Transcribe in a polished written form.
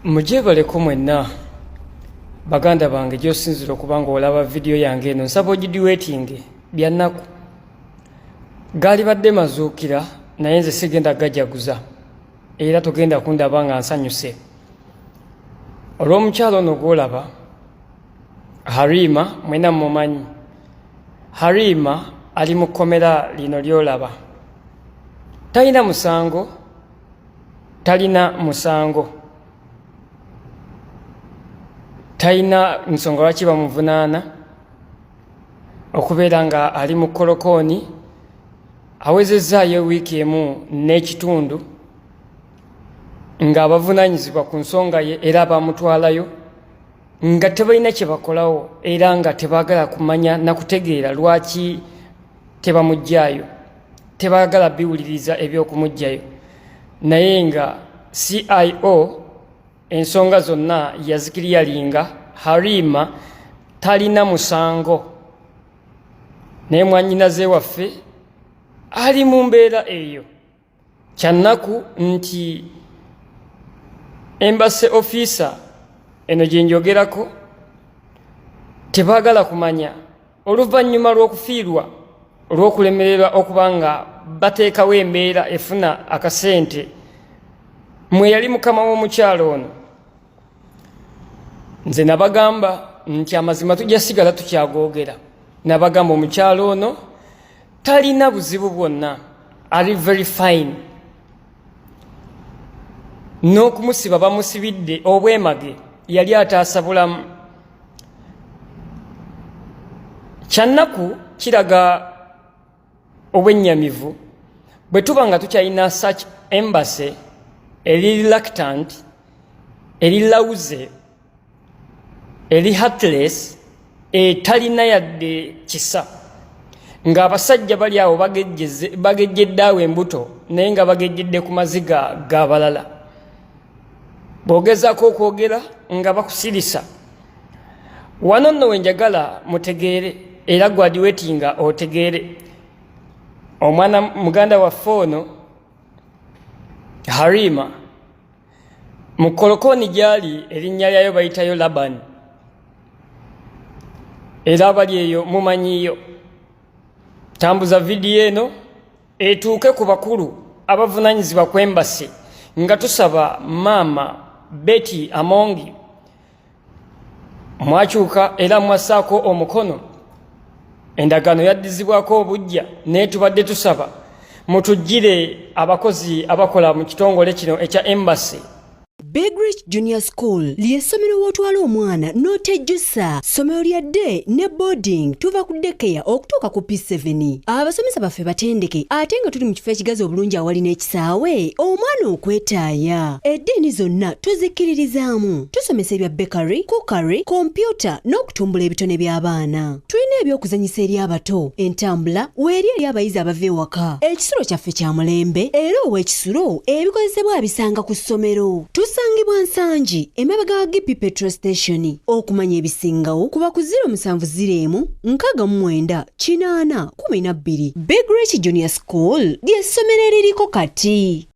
Mujebaleko mwenna baganda bange gyosinzira okubanga olaba video yange eno nsaba ogidiweetinge byannaku gaali badde mazuukira naye nze sigenda gajaguza era togenda kundaba nga nsanyuse olw'omukyalo ono gwolaba Halimah mwena mumanyi Halimah ali mu komera lino lyolaba talina musango talina nsonga lwaki bamuvunaana okubeera nga ali mu kolokooni awezezaayo wiiki emu n'ekitundu ng'abavunaanyizibwa ku nsonga ye era bamutwalayo nga tebalina kye bakolawo era nga tebaagala kumanya na kutegeera lwaki tebamugjayo tebaagala biwuliriza eby'okumuggyayo naye nga CIO ensonga zonna yazikiriyalinga Halimah talina musango naye mwannyinaze waffe ali mu mbeera eyo kyannaku nti embassy officer eno gye njogerako tebaagala kumanya oluvannyuma lw'okufiirwa olw'okulemererwa okuba nga bateekawo embeera efuna akasente mwe yali mukama w'omukyalo ono nze nabagamba nti amazima tujja sigala tukyagoogera nabagamba omukyalo ono talina buzibu bwonna ali very fine n'okumusiba bamusibidde obwemage yali ataasa bulamu kyannaku kiraga obwennyamivu bwe tuba nga tukyalina such embassy eri reluctant eri lawuze eri heartless talina yadde kisa ng'abasajja bali awo bagejjedde awo embuto naye nga bagejjedde ku maziga g'abalala boogezaako okwogera nga bakusirisa wano nno wenjagala mutegeere era gwadiweetinga otegeere omwana muganda waffe ono Halimah mu kolokooni gyali erinnya lyayo bayitayo Labani era abali eyo mumanyiyo tambuza vidiyo eno etuuke ku bakulu abavunaanyizibwa ku embassy nga tusaba maama Betty Amongi mwakyuka era mwassaako omukono endagaano yaddizibwako obujja naye tubadde tusaba mutujjire abakozi abakola mu kitongole kino ekya embassy. Big Rich Junior School ly'essomero w'otwala omwana n'otejjusa ssomero lya day ne boarding tuva ku daycare okutuuka ku P7 abasomesa baffe batendeke ate nga tuli mu kifo ekigazi obulungi awali n'ekisaawe omwana okwetaaya eddiini zonna tuzikkiririzaamu tusomesa ebya bakery, cookery, kompyuta n'okutumbula ebitone by'abaana tulina ebyokuzanyisa eri abato entambula weeri eri abayizi abava ewaka ekisulo kyaffe kya mulembe era ow'ekisulo ebikozesebwa abisanga ku ssomero tusangibwa Nsangi emabega wa Gipi petrol station okumanya ebisingawo kuba ku 0701 69 812 Big Rich Junior School ly'essomero eririko kati.